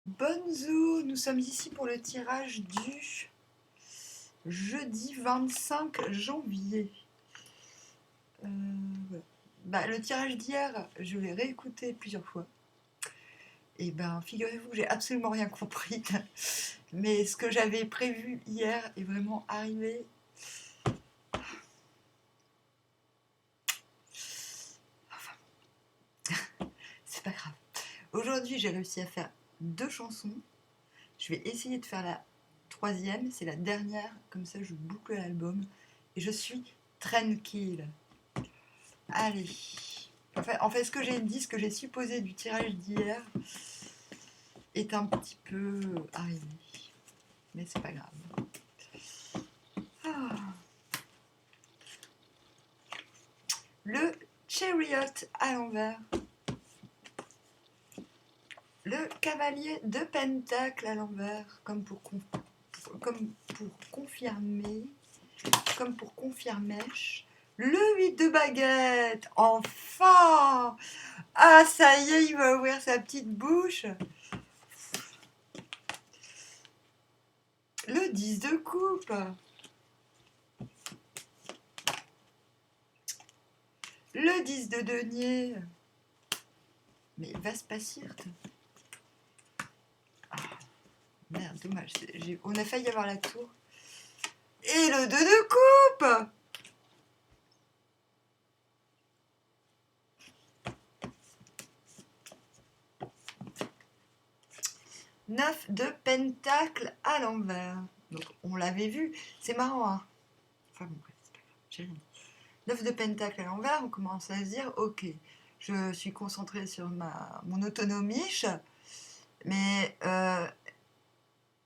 Bonjour, nous sommes ici pour le tirage du jeudi 25 janvier. Voilà. Le tirage d'hier, je l'ai réécouté plusieurs fois. Et figurez-vous que j'ai absolument rien compris. Mais ce que j'avais prévu hier est vraiment arrivé. Enfin, c'est pas grave. Aujourd'hui, j'ai réussi à faire 2 chansons. Je vais essayer de faire la troisième, c'est la dernière, comme ça je boucle l'album. Et je suis tranquille. Allez. En fait, ce que j'ai dit, ce que j'ai supposé du tirage d'hier est un petit peu arrivé. Mais c'est pas grave. Ah. Le Chariot à l'envers. Le cavalier de Pentacle à l'envers, comme pour confirmer. Comme pour confirmer. Le 8 de baguette. Enfin. Ah, ça y est, il va ouvrir sa petite bouche. Le 10 de coupe. Le 10 de denier. Mais va se passer. Ah, merde, dommage. On a failli avoir la tour. Et le 2 de coupe. 9 de pentacle à l'envers. Donc on l'avait vu. C'est marrant, hein. Enfin bon, bref, c'est pas grave. J'ai rien dit. 9 de pentacle à l'envers, on commence à se dire, ok, je suis concentrée sur mon autonomie, mais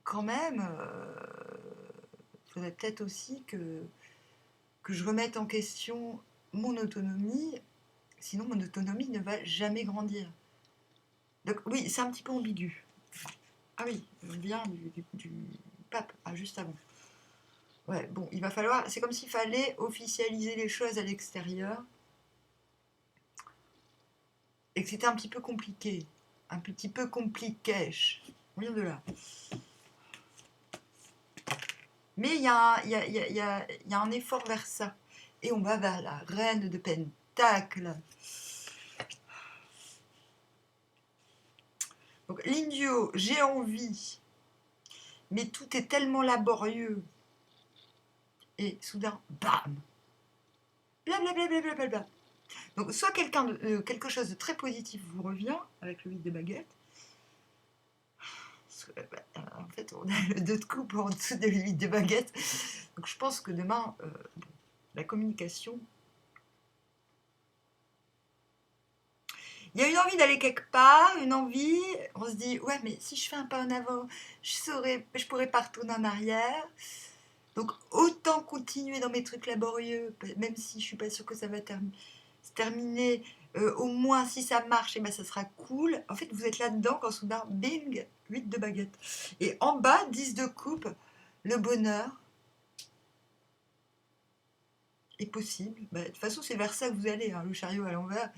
quand même, il faudrait peut-être aussi que je remette en question mon autonomie, sinon mon autonomie ne va jamais grandir. Donc oui, c'est un petit peu ambigu. Ah oui, bien du pape, juste avant. Ouais, bon, il va falloir, c'est comme s'il fallait officialiser les choses à l'extérieur, et que c'était un petit peu compliqué. Un petit peu compliqué. On vient de là. Mais il y a un effort vers ça. Et on va vers la reine de Pentacle. Donc, l'indio, j'ai envie, mais tout est tellement laborieux. Et soudain, bam. Blablabla. Bla, bla, bla. Donc, soit quelque chose de très positif vous revient avec le 8 de baguette. En fait, on a le 2 de coupe en dessous de le 8 de baguette. Donc, je pense que demain, la communication. Il y a une envie d'aller quelque part, une envie, on se dit, ouais, mais si je fais un pas en avant, je pourrais pas retourner en arrière. Donc autant continuer dans mes trucs laborieux, même si je suis pas sûre que ça va se terminer. Au moins, si ça marche, et ben, ça sera cool. En fait, vous êtes là-dedans quand soudain, bing, 8 de baguette. Et en bas, 10 de coupe, le bonheur est possible. De toute façon, c'est vers ça que vous allez, hein, le chariot à l'envers.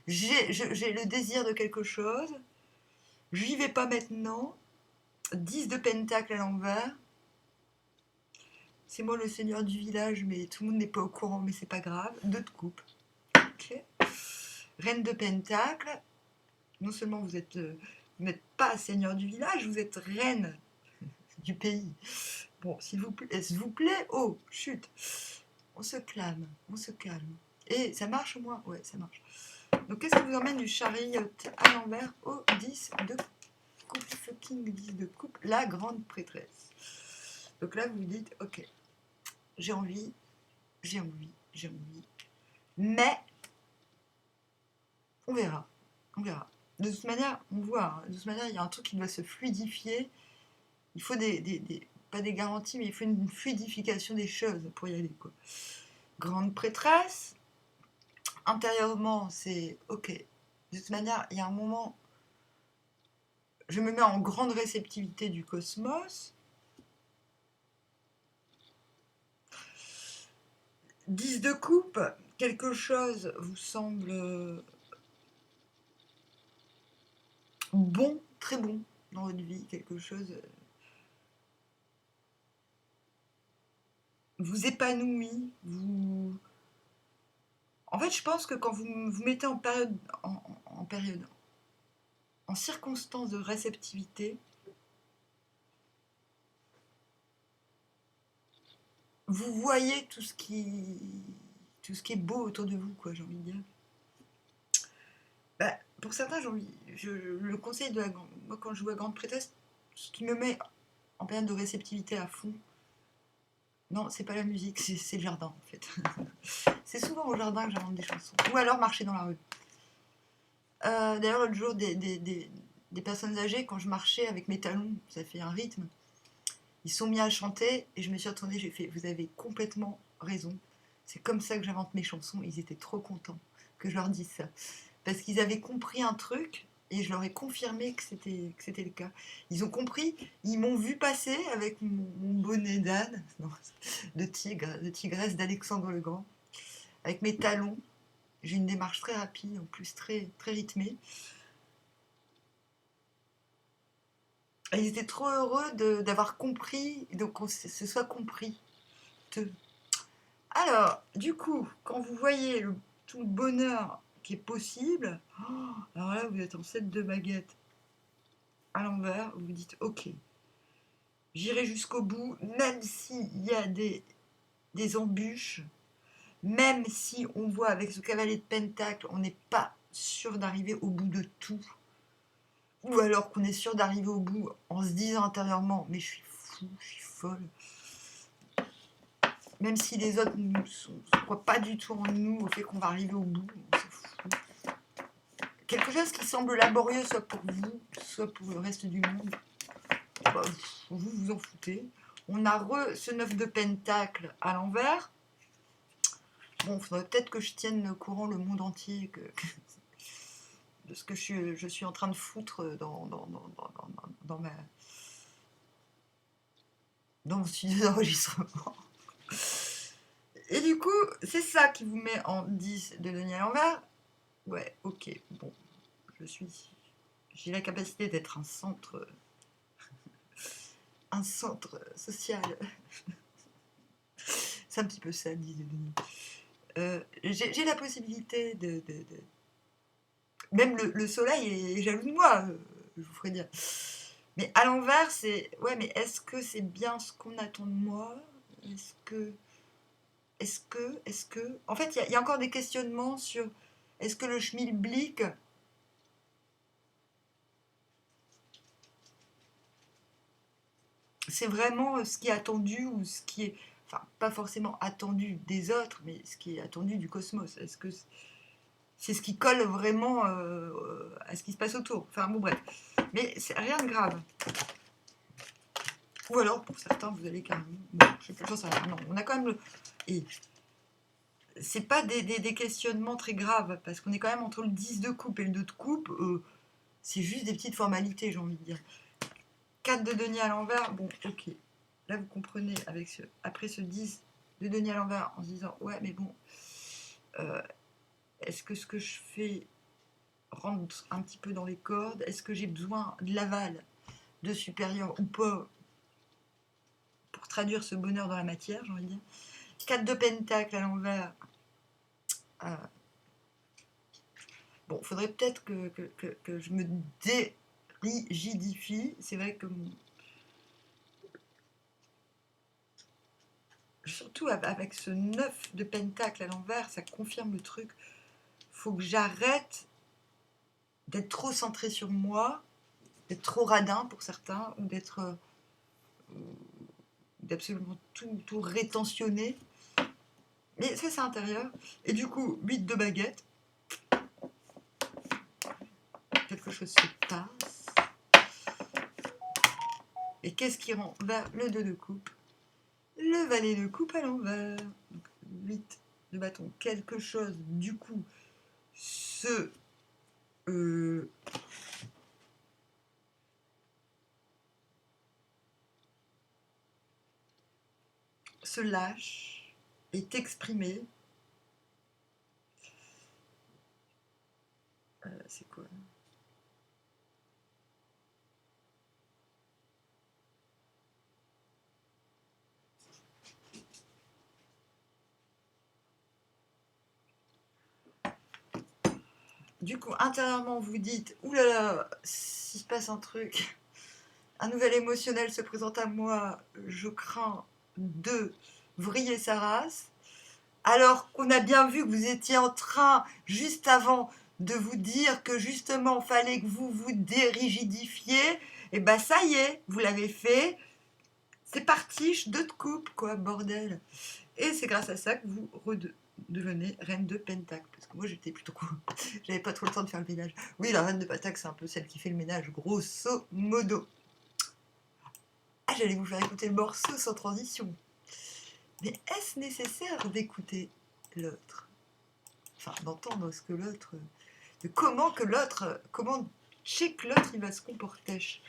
J'ai le désir de quelque chose. J'y vais pas maintenant. 10 de pentacle à l'envers. C'est moi le seigneur du village, mais tout le monde n'est pas au courant, mais c'est pas grave. 2 de coupe. Ok. Reine de pentacle. Non seulement vous n'êtes pas seigneur du village, vous êtes reine du pays. Bon, s'il vous plaît, oh, chut. On se calme, on se calme. Et ça marche au moins? Ouais, ça marche. Donc qu'est-ce qui vous emmène du chariot à l'envers au 10 de coupe, fucking 10 de coupe, la grande prêtresse. Donc là, vous vous dites, ok, j'ai envie, mais on verra, on verra. De toute manière, on voit, hein, de toute manière, il y a un truc qui doit se fluidifier. Il faut pas des garanties, mais il faut une fluidification des choses pour y aller, quoi. Grande prêtresse, intérieurement, c'est ok. De toute manière, il y a un moment, je me mets en grande réceptivité du cosmos. 10 de coupe, quelque chose vous semble bon, très bon. dans votre vie, quelque chose vous épanouit, vous... En fait, je pense que quand vous vous mettez en période, en circonstance de réceptivité, vous voyez tout ce qui est beau autour de vous, quoi, j'ai envie de dire. Bah, pour certains, le conseil de moi, quand je joue à Grande Prêtresse, ce qui me met en période de réceptivité à fond, non, c'est pas la musique, c'est le jardin, en fait. C'est souvent au jardin que j'invente des chansons. Ou alors marcher dans la rue. D'ailleurs, l'autre jour, des personnes âgées, quand je marchais avec mes talons, ça fait un rythme, ils sont mis à chanter et je me suis retournée, j'ai fait, vous avez complètement raison. C'est comme ça que j'invente mes chansons. Ils étaient trop contents que je leur dise ça. Parce qu'ils avaient compris un truc et je leur ai confirmé que c'était le cas. Ils ont compris, ils m'ont vu passer avec mon bonnet d'âne, de tigre, de tigresse d'Alexandre le Grand, avec mes talons. J'ai une démarche très rapide, en plus très, très rythmée. Et ils étaient trop heureux d'avoir compris, donc qu'on se soit compris. Alors, du coup, quand vous voyez tout le bonheur qui est possible, alors là, vous êtes en 7 de baguette à l'envers, vous vous dites, ok, j'irai jusqu'au bout, même s'il y a des embûches, même si on voit avec ce cavalier de pentacle, on n'est pas sûr d'arriver au bout de tout, ou alors qu'on est sûr d'arriver au bout en se disant intérieurement, mais je suis fou, je suis folle. Même si les autres ne croient pas du tout en nous, au fait qu'on va arriver au bout, on s'en fout. Quelque chose qui semble laborieux, soit pour vous, soit pour le reste du monde, bah, vous vous en foutez. On a ce 9 de pentacle à l'envers. Bon, il faudrait peut-être que je tienne au courant le monde entier de ce que je suis en train de foutre dans mon studio d'enregistrement. Et du coup, c'est ça qui vous met en 10 de denier à l'envers. Ouais, ok, bon, j'ai la capacité d'être un centre social. C'est un petit peu ça, 10 de denier. J'ai la possibilité même le soleil est jaloux de moi, je vous ferai dire. Mais à l'envers, c'est... Ouais, mais est-ce que c'est bien ce qu'on attend de moi? Est-ce que... En fait, il y a encore des questionnements sur... Est-ce que le schmilblick... c'est vraiment ce qui est attendu ou ce qui est... Enfin, pas forcément attendu des autres, mais ce qui est attendu du cosmos. Est-ce que c'est ce qui colle vraiment à ce qui se passe autour? Enfin, bon, bref. Mais c'est rien de grave. Ou alors, pour certains, vous allez carrément... Bon, je sais pas, j'en sais rien. Non, on a quand même le... Et c'est pas des questionnements très graves, parce qu'on est quand même entre le 10 de coupe et le 2 de coupe. C'est juste des petites formalités, j'ai envie de dire. 4 de denier à l'envers, bon, ok. Là, vous comprenez, après ce 10 de denier à l'envers, en se disant, ouais, mais bon, est-ce que ce que je fais rentre un petit peu dans les cordes? Est-ce que j'ai besoin de l'aval de supérieur ou pas pour traduire ce bonheur dans la matière, j'ai envie de dire. 4 de pentacle à l'envers. Bon, il faudrait peut-être que je me dérigidifie. C'est vrai que surtout avec ce 9 de pentacle à l'envers, ça confirme le truc. Faut que j'arrête d'être trop centré sur moi, d'être trop radin pour certains, ou d'absolument tout rétentionner. Mais ça, c'est intérieur. Et du coup, 8 de baguette. Quelque chose se passe. Et qu'est-ce qui rend vers le 2 de coupe? Le valet de coupe à l'envers. Donc 8 de bâton. Quelque chose, du coup, se lâche, est exprimé. C'est quoi? Du coup, intérieurement, vous dites, ouh là là, s'il se passe un truc, un nouvel émotionnel se présente à moi, je crains de vriller sa race. Alors qu'on a bien vu que vous étiez en train, juste avant, de vous dire que justement, fallait que vous vous dérigidifiez, et ben ça y est, vous l'avez fait, c'est parti, deux de coupe, quoi, bordel. Et c'est grâce à ça que vous redevenez reine de Pentacle. Parce que moi, j'étais plutôt cool. J'avais pas trop le temps de faire le ménage. Oui, la reine de Pentacle, c'est un peu celle qui fait le ménage, grosso modo. Ah, j'allais vous faire écouter le morceau sans transition. Mais est-ce nécessaire d'écouter l'autre? Enfin, d'entendre ce que l'autre... de comment que l'autre... comment chez que l'autre, il va se comporter.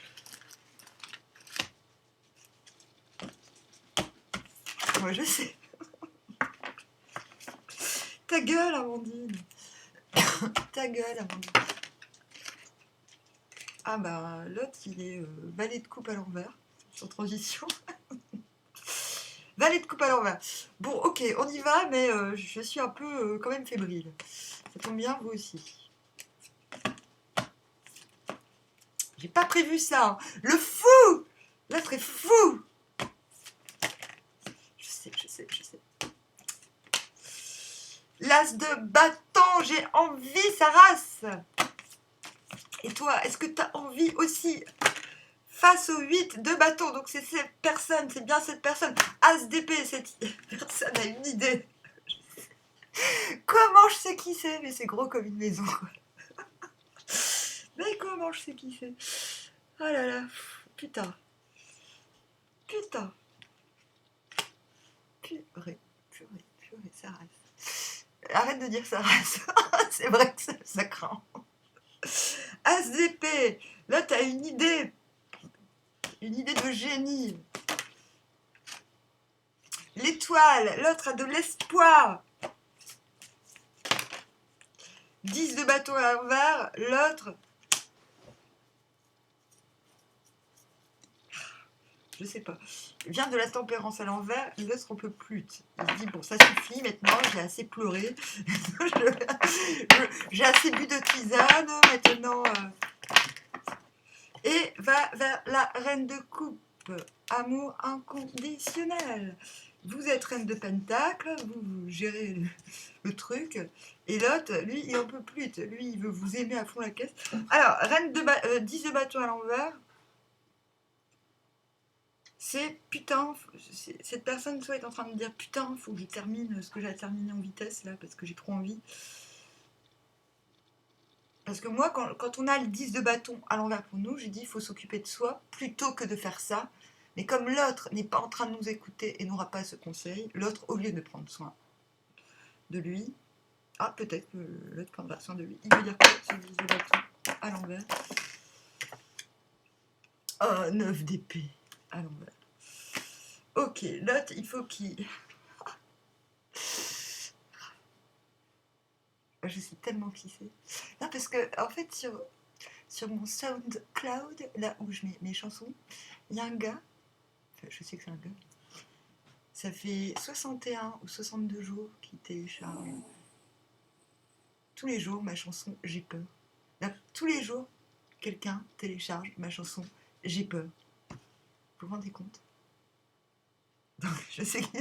Moi, je sais. Ta gueule, Amandine. Ta gueule, Amandine. Ah bah, l'autre, il est valet de coupe à l'envers, sans transition. Valet de coupe à l'envers. Bon, ok, on y va, mais je suis un peu quand même fébrile. Ça tombe bien, vous aussi. J'ai pas prévu ça. Hein. Le fou! L'autre est fou! Je sais. L'as de bâton, j'ai envie, sa race! Et toi, est-ce que t'as envie aussi? Face au 8 de bâton, donc c'est cette personne, c'est bien cette personne. As d'épée, cette personne a une idée. Comment je sais qui c'est? Mais c'est gros comme une maison. Mais comment je sais qui c'est? Oh là là, putain. Purée, ça race. Arrête de dire ça race. C'est vrai que ça craint. As d'épée, là t'as une idée de génie. L'étoile, l'autre a de l'espoir. 10 de bâton à l'envers, l'autre... Je sais pas. Vient de la tempérance à l'envers, l'autre on peut plus. Il se dit, bon, ça suffit, maintenant, j'ai assez pleuré. J'ai assez bu de tisane, maintenant... Et va vers la reine de coupe. Amour inconditionnel. Vous êtes reine de pentacle, vous gérez le truc. Et l'autre, lui, il en peut plus. Lui, il veut vous aimer à fond la caisse. Alors, reine de 10 de bâton à l'envers. C'est putain, cette personne soit est en train de me dire putain, faut que je termine ce que j'ai terminé en vitesse là, parce que j'ai trop envie. Parce que moi, quand on a le 10 de bâton à l'envers pour nous, j'ai dit il faut s'occuper de soi plutôt que de faire ça. Mais comme l'autre n'est pas en train de nous écouter et n'aura pas ce conseil, l'autre, au lieu de prendre soin de lui, ah peut-être que l'autre prendra soin de lui. Il veut dire quoi ce 10 de bâton à l'envers? Oh, 9 d'épée à l'envers. Ok, l'autre, il faut qu'il... Je sais tellement qui c'est. Non, parce que, en fait, sur mon SoundCloud, là où je mets mes chansons, il y a un gars, enfin, je sais que c'est un gars, ça fait 61 ou 62 jours qu'il télécharge tous les jours ma chanson J'ai peur. Là, tous les jours, quelqu'un télécharge ma chanson J'ai peur. Vous vous rendez compte? Donc, je sais qui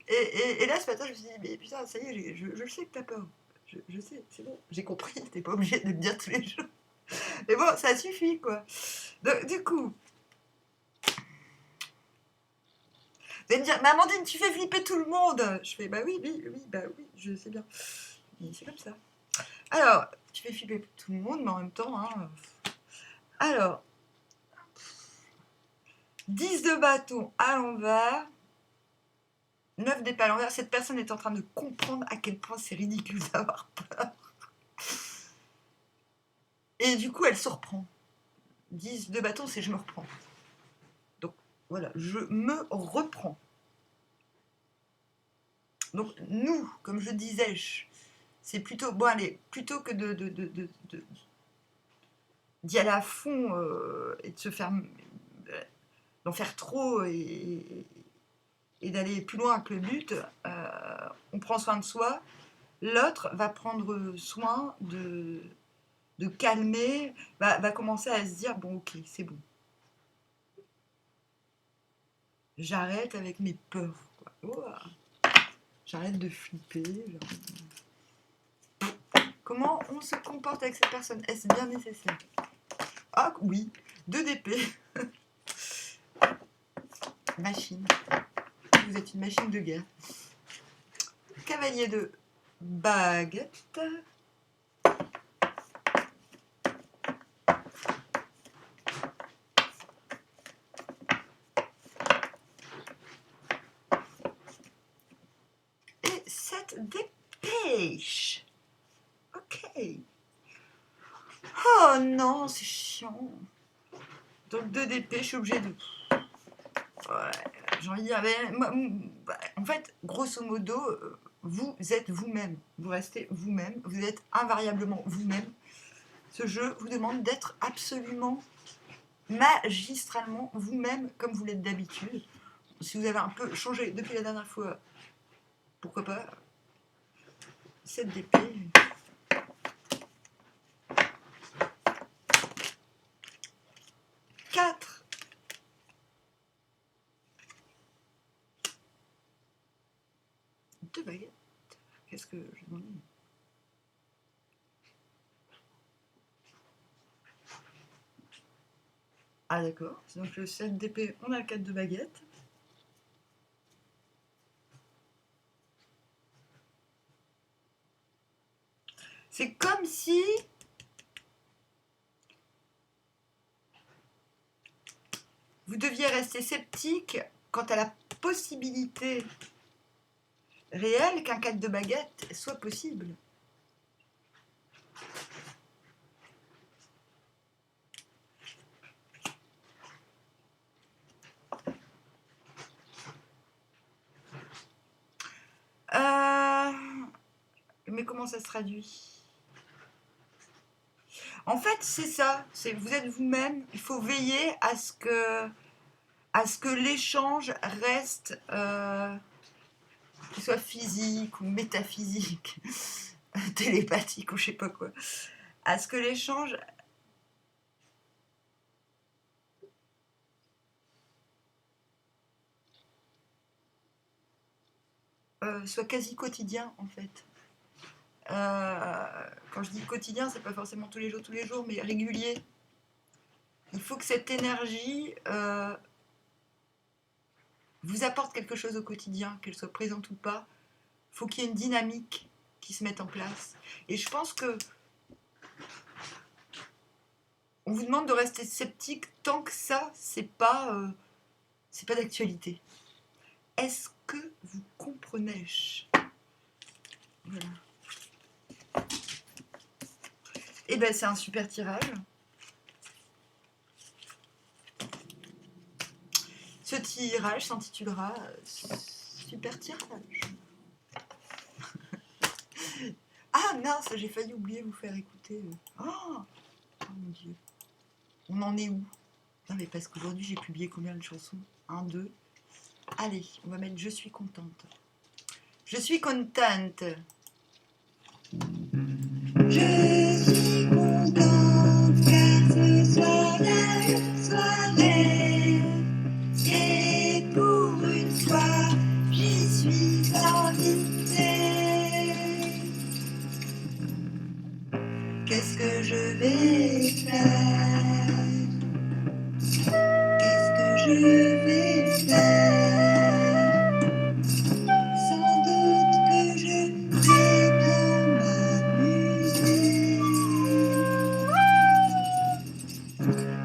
et là, ce matin, je me suis dit, mais putain, ça y est, je le sais que t'as peur. Je sais, c'est bon, j'ai compris, t'es pas obligé de me dire tous les jours. Mais bon, ça suffit, quoi. Donc, du coup, vous allez me dire, mais Amandine, tu fais flipper tout le monde. Je fais, bah oui, je sais bien. Et c'est comme ça. Alors, tu fais flipper tout le monde, mais en même temps, hein. Alors, 10 de bâton à l'envers, 9 d'épée à l'envers. Cette personne est en train de comprendre à quel point c'est ridicule d'avoir peur. Et du coup, elle se reprend. 10 de bâton, c'est je me reprends. Donc, voilà, je me reprends. Donc, nous, comme je disais, c'est plutôt, bon allez, plutôt que d'y aller à fond et de se faire, d'en faire trop et d'aller plus loin que le but, on prend soin de soi, l'autre va prendre soin de calmer, va commencer à se dire, bon ok, c'est bon. J'arrête avec mes peurs, quoi. Ouah. J'arrête de flipper. Comment on se comporte avec cette personne? Est-ce bien nécessaire? Ah oui, 2 d'épée. Machine. Vous êtes une machine de guerre. Cavalier de baguette. Et 7 d'épée. Ok. Oh non, c'est chiant. Donc 2 d'épée, je suis obligée de... Ouais, j'ai envie de dire... En fait, grosso modo, vous êtes vous-même. Vous restez vous-même. Vous êtes invariablement vous-même. Ce jeu vous demande d'être absolument, magistralement vous-même comme vous l'êtes d'habitude. Si vous avez un peu changé depuis la dernière fois, pourquoi pas. 7 d'épée. Deux baguettes. Qu'est-ce que je demande? Ah d'accord. Donc le 7 d'épée, on a le 4 de baguette. C'est comme si vous deviez rester sceptique quant à la possibilité réelle qu'un 4 de baguette soit possible. Mais comment ça se traduit? En fait, c'est ça. Vous êtes vous-même. Il faut veiller à ce que l'échange reste, qu'il soit physique ou métaphysique, télépathique ou je sais pas quoi. À ce que l'échange soit quasi quotidien en fait. Quand je dis quotidien, c'est pas forcément tous les jours, mais régulier. Il faut que cette énergie vous apporte quelque chose au quotidien, qu'elle soit présente ou pas. Il faut qu'il y ait une dynamique qui se mette en place. Et je pense que on vous demande de rester sceptique tant que ça, c'est pas d'actualité. Est-ce que vous comprenez? Voilà. Et ben c'est un super tirage. Ce tirage s'intitulera Super tirage. Ah mince, j'ai failli oublier vous faire écouter. Oh mon dieu. On en est où? Non mais parce qu'aujourd'hui j'ai publié combien de chansons? 1, 2. Allez, on va mettre Je suis contente. Je suis contente. Je suis contente car ce soir la soirée. Et pour une fois, j'y suis invitée. Qu'est-ce que je vais faire? Qu'est-ce que je vais faire? Sans doute que je vais bien m'amuser.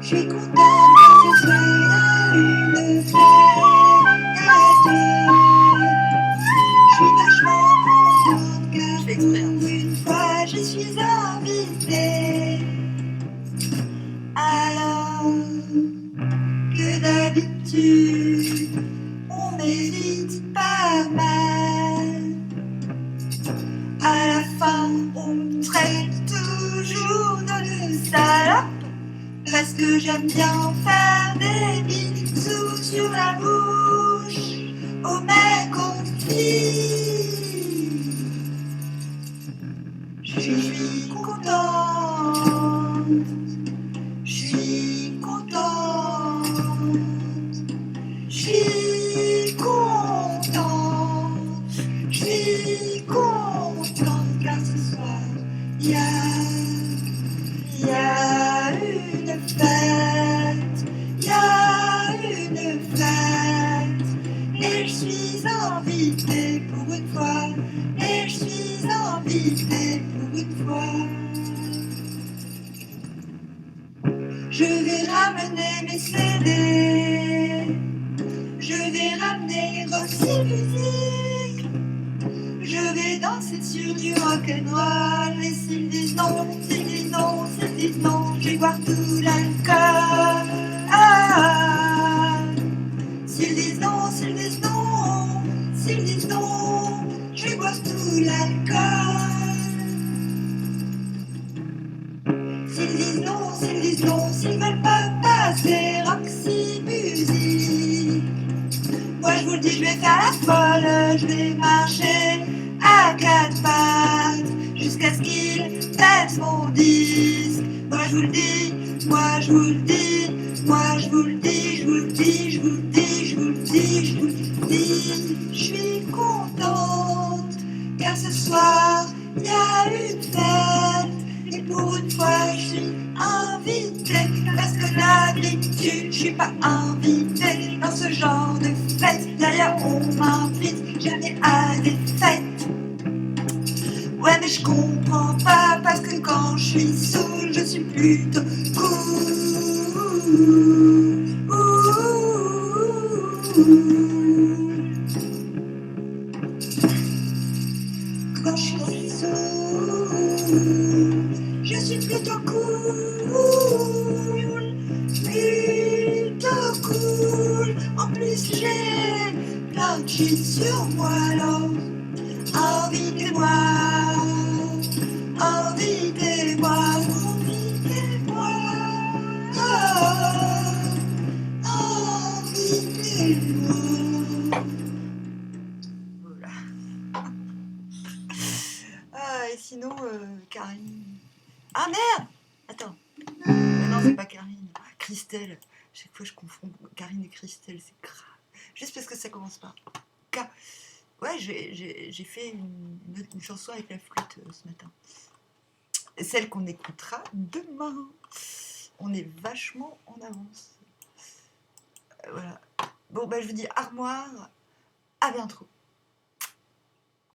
Je suis contente que ce soit une fête à deux. Je suis vachement contente car pour une fois je suis invitée. Alors que d'habitude on m'évite pas mal. À la fin on me traite toujours de salope. Parce que j'aime bien faire des bisous sur la bouche aux mecs qu'on file. suis contente, je suis contente, je suis contente, je suis contente, car ce soir, il y a une fête, il y a une fête, et je suis invitée pour une fois, et je suis invitée pour une fois. Je vais ramener mes CD, je vais ramener Roxy Music, je vais danser sur du rock'n'roll, et s'ils disent non, s'ils disent non, s'ils disent non, je vais boire tout l'alcool. Ah, s'ils disent non, s'ils disent non, s'ils disent non, je vais boire tout l'alcool. S'ils disent non, s'ils disent non, s'ils veulent pas passer Roxy Music, moi je vous le dis, je vais faire la folle, je vais marcher à quatre pattes jusqu'à ce qu'ils baissent mon disque. Moi je vous le dis, moi je vous le dis, moi je vous le dis, je vous le dis, je vous le dis, je vous le dis, je vous le dis. Je suis contente car ce soir il y a une fête. Et pour une fois, je suis invitée, parce que d'habitude, je suis pas invitée dans ce genre de fête. D'ailleurs, on m'invite jamais à des fêtes. Ouais, mais je comprends pas, parce que quand je suis saoule, je suis plutôt cool. Quand je suis saoule, je suis plutôt cool, plutôt cool. En plus j'ai plein de shit sur moi, alors invitez-moi, invitez-moi, invitez-moi, invitez-moi. Voilà. Ah, et sinon, Karine. Ah merde! Attends. Non, c'est pas Karine. Christelle. Chaque fois, je confonds Karine et Christelle, c'est grave. Juste parce que ça commence par K. Ouais, j'ai fait une chanson avec la flûte ce matin. Celle qu'on écoutera demain. On est vachement en avance. Voilà. Bon, bah, je vous dis armoire. À bientôt.